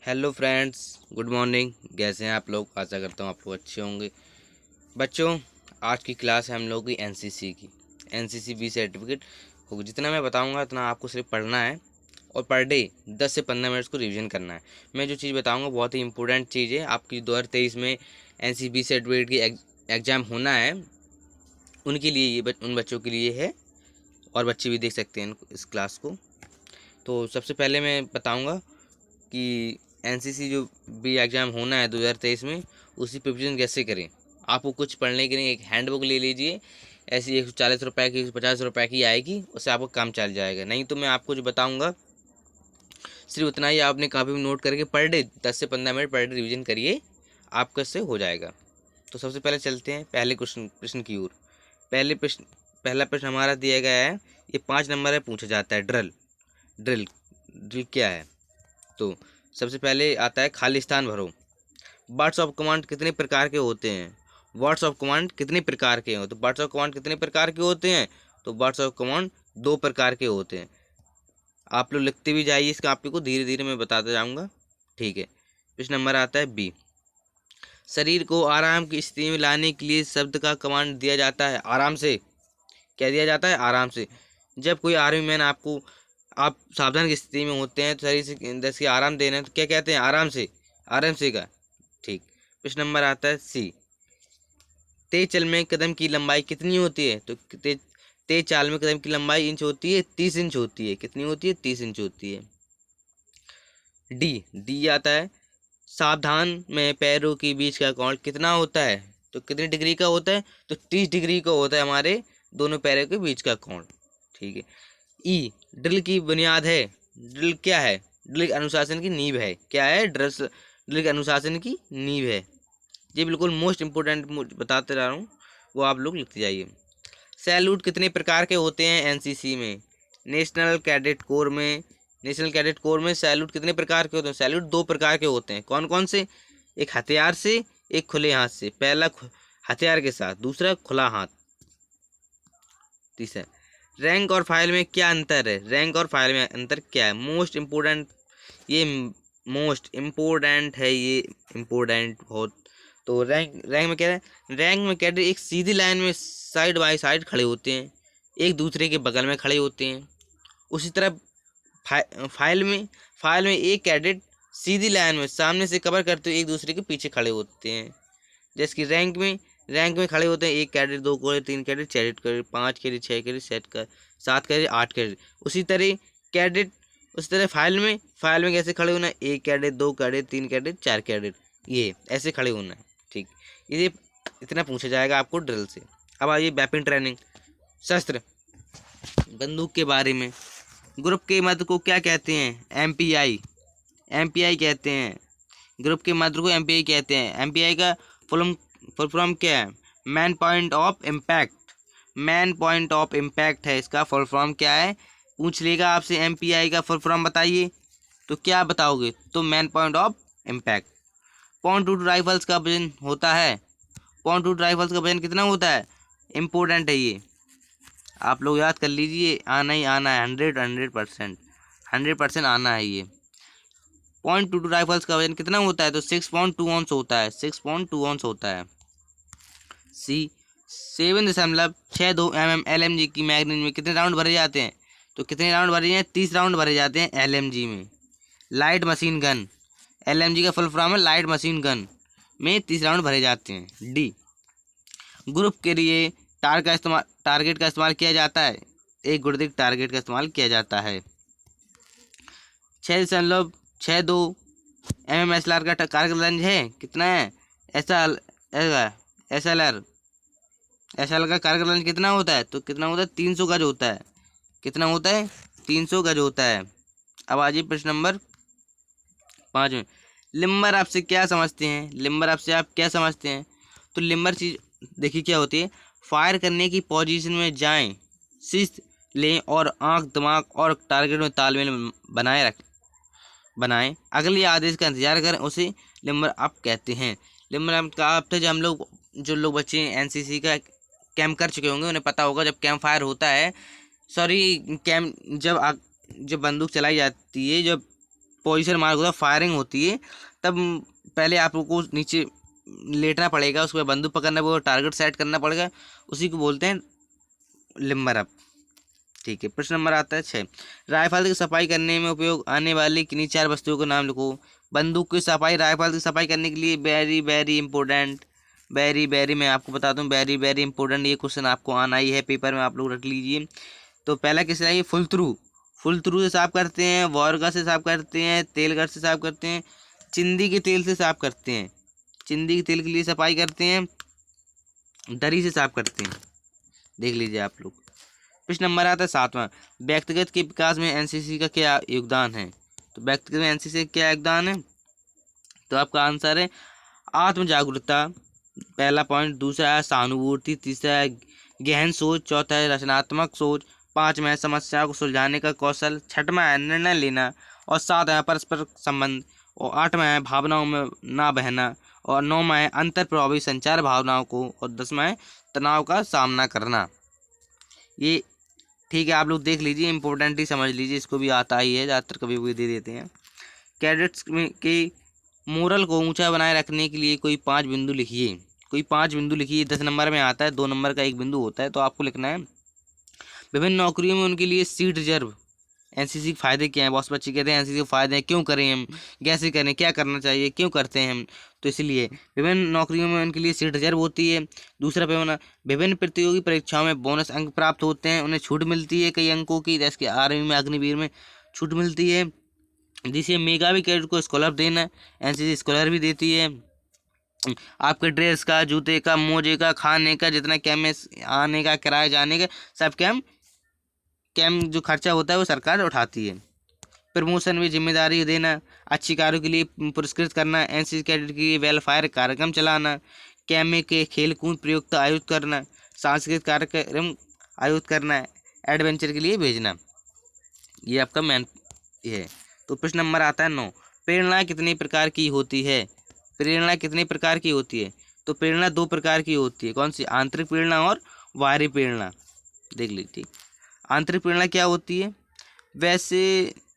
Hello friends, good morning. कैसे हैं आप लोग? आशा करता हूँ आप लोग अच्छे होंगे। बच्चों, आज की क्लास है हम लोगों की एनसीसी की। एनसीसी बी सर्टिफिकेट होगी। जितना मैं बताऊँगा उतना आपको सिर्फ पढ़ना है और पर डे 10 से 15 मिनट्स को रिवीजन करना है। मैं जो चीज़ बताऊँगा बहुत ही इंपॉर्टेंट चीज़ है। आपकी 2023 में एनसीसी बी सर्टिफिकेट की एग्ज़ाम होना है, उनके लिए ये उन बच्चों के लिए है, और बच्चे भी देख सकते हैं इस क्लास को। तो सबसे पहले मैं बताऊँगा कि एनसीसी जो भी एग्ज़ाम होना है 2023 में, उसकी प्रिपरेशन कैसे करें। आपको कुछ पढ़ने के लिए एक हैंडबुक ले लीजिए। ऐसी 140 रुपये की, 150 रुपये की आएगी, उससे आपको काम चल जाएगा। नहीं तो मैं आपको जो बताऊंगा सिर्फ उतना ही आपने कॉपी में नोट करके पर डे 10 से 15 मिनट पर डे रिविजन करिए, आपका इससे हो जाएगा। तो सबसे पहले चलते हैं पहले प्रश्न की ओर। पहला प्रश्न हमारा दिया गया है, ये 5 नंबर में पूछा जाता है। ड्रिल ड्रिल ड्रिल क्या है? तो सबसे पहले आता है खाली स्थान भरो। वर्ड्स ऑफ कमांड कितने प्रकार के होते हैं? वर्ड्स ऑफ कमांड कितने प्रकार के हैं? तो वर्ड्स ऑफ कमांड कितने प्रकार के होते हैं? तो वर्ड्स ऑफ कमांड 2 प्रकार के होते हैं। आप लोग लिखते भी जाइए, इस कॉपी को धीरे धीरे मैं बताता जाऊंगा। ठीक है। प्रश्न नंबर आता है बी। शरीर को आराम की स्थिति में लाने के लिए शब्द का कमांड दिया जाता है आराम से। क्या दिया जाता है? आराम से। जब कोई आर्मी मैन आपको, आप सावधान की स्थिति में होते हैं तो शरीर से 10 के आराम देना है, तो क्या कहते हैं? आराम से। आराम से का। ठीक। प्रश्न नंबर आता है सी। तेज चल में कदम की लंबाई कितनी होती है? तो तेज चाल में कदम की लंबाई इंच होती है, 30 इंच होती है। कितनी होती है? 30 इंच होती है। डी डी आता है, सावधान में पैरों के बीच का कोण कितना होता है? तो कितनी डिग्री का होता है? तो 30 डिग्री का होता है हमारे दोनों पैरों के बीच का कोण। ठीक है। ई ड्रिल की बुनियाद है। ड्रिल क्या है? ड्रिल अनुशासन की नींव है। क्या है? ड्रिल अनुशासन की नींव है। ये बिल्कुल मोस्ट इंपोर्टेंट बताते जा रहा हूँ, वो आप लोग लिखते जाइए। सैल्यूट कितने प्रकार के होते हैं एनसीसी में? नेशनल कैडेट कोर में नेशनल कैडेट कोर में सैल्यूट कितने प्रकार के होते हैं? सैल्यूट 2 प्रकार के होते हैं। कौन कौन से? एक हथियार से, एक खुले हाथ से। पहला हथियार के साथ, दूसरा खुला हाथ। तीसरा, रैंक और फाइल में क्या अंतर है? रैंक और फाइल में अंतर क्या है? मोस्ट इम्पोर्टेंट, ये मोस्ट इम्पोर्टेंट है, ये इम्पोर्टेंट बहुत। तो रैंक में क्या है? रैंक में कैडेट एक सीधी लाइन में साइड बाय साइड खड़े होते हैं, एक दूसरे के बगल में खड़े होते हैं। उसी तरह फाइल में एक कैडेट सीधी लाइन में सामने से कवर करते हुए एक दूसरे के पीछे खड़े होते हैं। जैसे कि रैंक में खड़े होते हैं एक cadet, 2 cadet, 3 cadet, 4 cadet, 5 cadet, 6 cadet, 7 cadet, 8 cadet. Cadet उसी तरह फाइल में कैसे खड़े होना है? 1 कैडेट, 2 कैडेट, 3 कैडेट, 4 कैडेट, ये ऐसे खड़े होना है। ठीक। ये इतना पूछा जाएगा आपको ड्रिल से। अब आइए वेपन ट्रेनिंग, शस्त्र बंदूक के बारे में। ग्रुप के मध्य को क्या कहते हैं? एमपीआई। एमपीआई कहते हैं। ग्रुप के मध्य को एमपीआई कहते हैं। एमपीआई का फुल फॉर्म क्या है? Man point of impact. Man point of impact है इसका फुल फॉर्म। क्या है? पूछ लेगा आपसे एमपीआई का फुल फॉर्म बताइए, तो क्या बताओगे? तो man point of impact. .22 rifles का वजन होता है। .22 राइफल्स का वजन कितना होता है? इम्पोर्टेंट है ये, आप लोग याद कर लीजिए, आना ही आना है। 100% आना है ये। .22 राइफल्स का वजन कितना होता है? तो 6.2 ऑन्स होता है। 6.2 ऑन्स होता है। सी 7.62 LMG की मैगजीन में कितने राउंड भरे जाते हैं? तो कितने राउंड भरे जाते हैं? 30 राउंड भरे जाते हैं LMG में। लाइट मशीन गन, LMG का फुल फॉर्म है लाइट मशीन गन, में 30 राउंड भरे जाते हैं। डी ग्रुप के लिए टारगेट का इस्तेमाल किया जाता है। एक गुर्दिक टारगेट का इस्तेमाल किया जाता है। 6.62 SLR का कारगिल रेंज है कितना है? SLR का कारगिल रेंज कितना होता है? तो कितना होता है? 300 गज होता है। कितना होता है? 300 गज होता है। अब आ जाइए प्रश्न नंबर 5 में। लिम्बर आपसे क्या समझते हैं? लिम्बर आपसे आप क्या समझते हैं? तो लिम्बर चीज देखिए क्या होती है। फायर करने की पोजीशन में जाएं, शिस्त लें और आंख, दिमाग और टारगेट में तालमेल बनाएं। अगले आदेश का इंतजार करें, उसे लिम्बर अप कहते हैं। लिम्बर अप का अर्थ है, जो लोग बच्चे एनसीसी का कैंप कर चुके होंगे उन्हें पता होगा, जब कैंप फायर होता है, सॉरी कैंप, जब बंदूक चलाई जाती है, जब पोजीशन मार्क होता है, फायरिंग होती है, तब पहले आप लोग को नीचे लेटना पड़ेगा, उसके बाद बंदूक पकड़ना पड़ेगा, टारगेट सेट करना पड़ेगा, उसी को बोलते हैं लिम्बर अप। ठीक है, प्रश्न नंबर आता है 6। राइफल की सफाई करने में उपयोग आने वाली किन्हीं 4 वस्तुओं के नाम लिखो। बंदूक की सफाई, राइफल की सफाई करने के लिए वेरी वेरी इंपॉर्टेंट, वेरी मैं आपको बता दूं, वेरी वेरी इंपॉर्टेंट ये क्वेश्चन आपको आना ही है पेपर में, आप लोग रख लीजिए। तो पहला किससे आइए, फुल थ्रू से साफ करते हैं, वॉरगा से साफ करते हैं, तेलगढ़ से साफ करते हैं, चिंदी के तेल से साफ करते हैं, चिंदी के तेल के लिए सफाई करते हैं, दरी से साफ करते हैं। देख लीजिए आप लोग। प्रश्न नंबर आता है 7वां। व्यक्तिगत के विकास में एनसीसी का क्या योगदान है? तो व्यक्तिगत में एनसीसी का क्या योगदान है? तो आपका आंसर है आत्म जागरूकता, पहला पॉइंट। दूसरा है सहानुभूति, तीसरा है गहन सोच, चौथा है रचनात्मक सोच, पांचवा है समस्याओं को सुलझाने का कौशल, छठवां है निर्णय लेना, और सातवां है परस्पर संबंध, और आठवां है भावनाओं में ना बहना, और नौवां है अंतर प्रभावी संचार भावनाओं को, और 10वां है तनाव का सामना करना। ये ठीक है, आप लोग देख लीजिए, इंपॉर्टेंट ही समझ लीजिए, इसको भी आता ही है, ज़्यादातर कभी भी दे देते हैं। कैडेट्स में के मोरल को ऊंचा बनाए रखने के लिए कोई 5 बिंदु लिखिए, कोई 5 बिंदु लिखिए। 10 नंबर में आता है, 2 नंबर का एक बिंदु होता है, तो आपको लिखना है विभिन्न नौकरियों में उनके लिए सीट रिजर्व। एनसीसी के फायदे क्या हैं? बहुत बच्चे कहते हैं एनसीसी के फायदे हैं, क्यों करें हम, कैसे करें, क्या करना चाहिए, क्यों करते हैं हम? तो इसलिए विभिन्न नौकरियों में उनके लिए सीट रिजर्व होती है। दूसरा पैमाना, विभिन्न प्रतियोगी परीक्षाओं में बोनस अंक प्राप्त होते हैं, उन्हें छूट मिलती है कई अंकों की, जैसे कि आर्मी में, अग्निवीर में छूट मिलती है। जिसे मेगावी कैडेट को स्कॉलर देना, एनसीसी स्कॉलर भी देती है। आपके ड्रेस का, जूते का, मोजे का, खाने का, जितना कैंप में आने का, किराए जाने का, सब कैंप जो खर्चा होता है वो सरकार उठाती है। प्रमोशन में जिम्मेदारी देना, अच्छी कार्यों के लिए पुरस्कृत करना, एनसीसी कैडेट के लिए वेलफेयर कार्यक्रम चलाना, कैंप में के खेल कूद प्रतियोगिता आयोजित करना, सांस्कृतिक कार्यक्रम आयोजित करना, एडवेंचर के लिए भेजना। ये आपका मेन ये है। तो प्रश्न नंबर आता है 9। प्रेरणा कितने प्रकार की होती है? प्रेरणा कितने प्रकार की होती है? तो प्रेरणा 2 प्रकार की होती है। कौन सी? आंतरिक प्रेरणा और बाहरी प्रेरणा। देख लीजिए, आंतरिक प्रेरणा क्या होती है? वैसे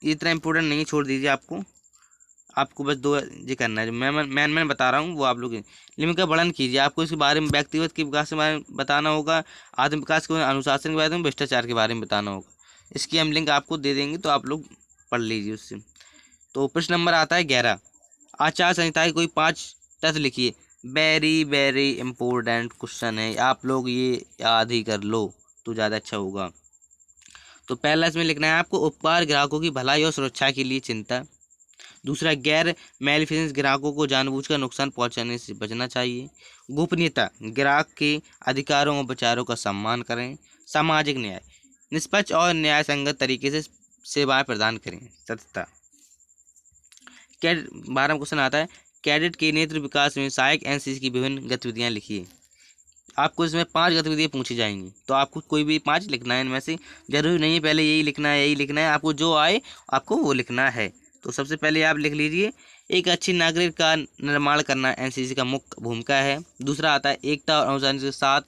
इतना इम्पोर्टेंट नहीं, छोड़ दीजिए, आपको बस 2 ये करना है, जो मैं बता रहा हूँ वो आप लोग लिमिट का वर्णन कीजिए। आपको इसके बारे में, व्यक्तिगत के विकास के बारे में बताना होगा, आत्म विकास के बारे में, अनुशासन के बारे में, भ्रष्टाचार के बारे में बताना होगा। इसकी हम लिंक आपको दे देंगे, तो आप लोग पढ़ लीजिए उससे। तो प्रश्न नंबर आता है 11। आचार संहिता के कोई 5 तत्व लिखिए। वेरी वेरी इंपॉर्टेंट क्वेश्चन है, आप लोग ये याद ही कर लो तो ज़्यादा अच्छा होगा। तो पहला इसमें लिखना है आपको, उपकार ग्राहकों की भलाई और सुरक्षा के लिए चिंता। दूसरा, गैर मैलिफिसेंस ग्राहकों को जानबूझकर नुकसान पहुंचाने से बचना चाहिए। गोपनीयता, ग्राहक के अधिकारों और विचारों का सम्मान करें। सामाजिक न्याय, निष्पक्ष और न्याय संगत तरीके से सेवाएं प्रदान करें। सतता। 12वां क्वेश्चन आता है, कैडेट के नेतृत्व विकास में सहायक एनसीसी की विभिन्न गतिविधियां लिखिए। आपको इसमें 5 गतिविधियाँ पूछी जाएंगी, तो आपको कोई भी 5 लिखना है, इनमें से जरूरी नहीं है पहले यही लिखना है, यही लिखना है, आपको जो आए आपको वो लिखना है। तो सबसे पहले आप लिख लीजिए, एक अच्छी नागरिक का निर्माण करना एनसीसी का मुख्य भूमिका है। दूसरा आता है, एकता और अनुशासन के साथ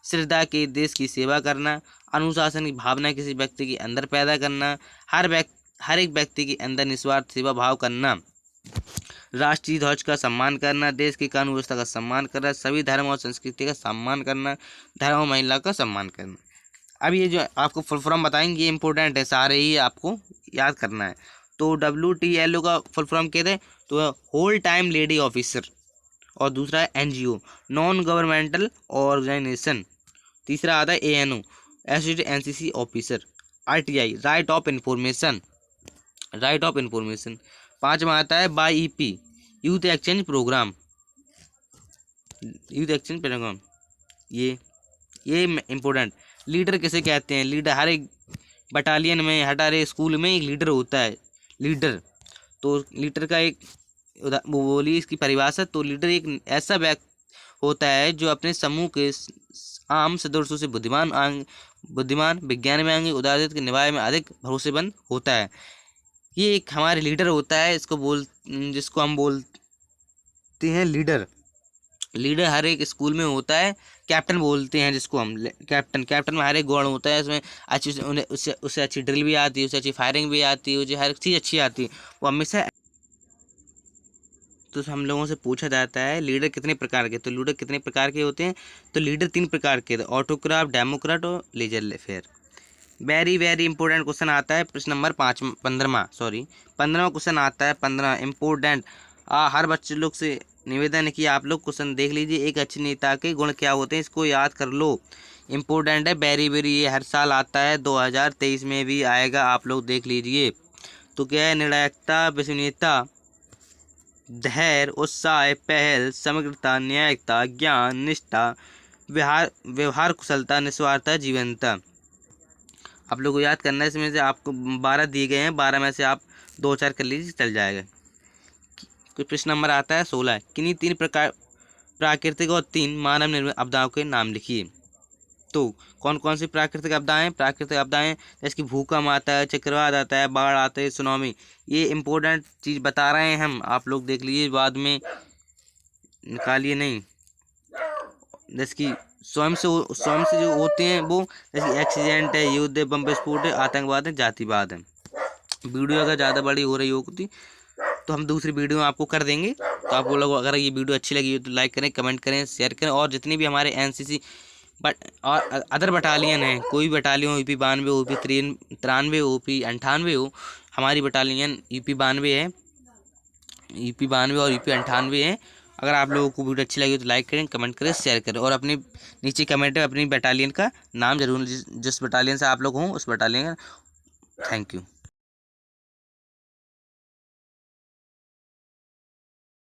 श्रद्धा के देश की सेवा करना। अनुशासन की भावना किसी व्यक्ति के अंदर पैदा करना। हर एक व्यक्ति के अंदर निस्वार्थ सेवा भाव करना। राष्ट्रीय ध्वज का सम्मान करना, देश की कानून व्यवस्था का सम्मान करना, सभी धर्म और संस्कृति का सम्मान करना, धर्म और महिला का सम्मान करना। अब ये जो आपको फुल फॉर्म बताएंगे, ये इंपॉर्टेंट है, सारे ही आपको याद करना है। तो WTLO का फुल फॉर्म कहते हैं, तो होल टाइम लेडी ऑफिसर। और दूसरा है NGO, नॉन गवर्नमेंटल ऑर्गेनाइजेशन। तीसरा आता है ANO, associated NCC officer. RTI, right of information. पांचवा आता है YEP, यूथ एक्सचेंज प्रोग्राम। ये इम्पोर्टेंट। लीडर किसे कहते हैं? लीडर हर एक बटालियन में, हर एक स्कूल में एक लीडर होता है, लीडर। तो लीडर का एक वो बोलिए इसकी परिभाषा। तो लीडर एक ऐसा व्यक्ति होता है जो अपने समूह के आम सदस्यों से बुद्धिमान, विज्ञान में आगे, उदारता के निभाए में अधिक भरोसेमंद होता है। ये एक हमारे लीडर होता है, जिसको हम बोलते हैं लीडर। हर एक स्कूल में होता है कैप्टन बोलते हैं जिसको हम कैप्टन में हर एक गुण होता है, इसमें अच्छी उन्हें उससे अच्छी ड्रिल भी आती है, उससे अच्छी फायरिंग भी आती है, उसे हर चीज़ अच्छी आती है। वो हमेशा तो हम लोगों से पूछा जाता है लीडर कितने प्रकार के, तो लीडर कितने प्रकार के होते हैं, तो लीडर 3 प्रकार के, ऑटोक्राट, डेमोक्रेट और laissez faire. Very very important question आता है प्रश्न नंबर 15वां क्वेश्चन आता है 15 इम्पोर्टेंट। हर बच्चे लोग से निवेदन है कि आप लोग क्वेश्चन देख लीजिए, एक अच्छे नेता के गुण क्या होते हैं इसको याद कर लो। इम्पोर्टेंट है वेरी वेरी, ये हर साल आता है, 2023 में भी आएगा, आप लोग देख लीजिए। तो क्या है, निर्णायकता, विश्वसनीयता, धैर्य, उत्साह, पहल, समग्रता, न्यायिकता, ज्ञान, निष्ठा, व्यवहार कुशलता, निस्वार्थता, जीवनता। आप लोग को याद करना है, इसमें से आपको 12 दिए गए हैं, 12 में से आप 2-4 कर लीजिए, चल जाएगा। कोई प्रश्न नंबर आता है 16, किन्हीं 3 प्रकार प्राकृतिक और 3 मानव निर्मित आपदाओं के नाम लिखिए। तो कौन कौन सी प्राकृतिक आपदाएं, जैसे कि भूकंप आता है, चक्रवात आता है, बाढ़ आता है, सुनामी, ये इंपॉर्टेंट चीज़ बता रहे हैं हम, आप लोग देख लीजिए, बाद में निकालिए नहीं। जैसे कि स्वयं से जो होते हैं वो, जैसे एक्सीडेंट है, युद्ध है, बम विस्फोट है, आतंकवाद है, जातिवाद है। वीडियो अगर ज़्यादा बड़ी हो रही होती तो हम दूसरी वीडियो आपको कर देंगे। तो आप लोग अगर ये वीडियो अच्छी लगी हो तो लाइक करें, कमेंट करें, शेयर करें। और जितनी भी हमारे एनसीसी बट और अदर बटालियन है, कोई भी बटालियन यूपी 92, यूपी 93, यूपी 98 हो, हमारी बटालियन यूपी 92 है, यूपी 92 और यूपी 98 है। अगर आप लोगों को वीडियो अच्छी लगी तो लाइक करें, कमेंट करें, शेयर करें, और अपनी नीचे कमेंट में अपनी बटालियन का नाम जरूर, जिस बटालियन से आप लोग हों उस बटालियन का। Thank you.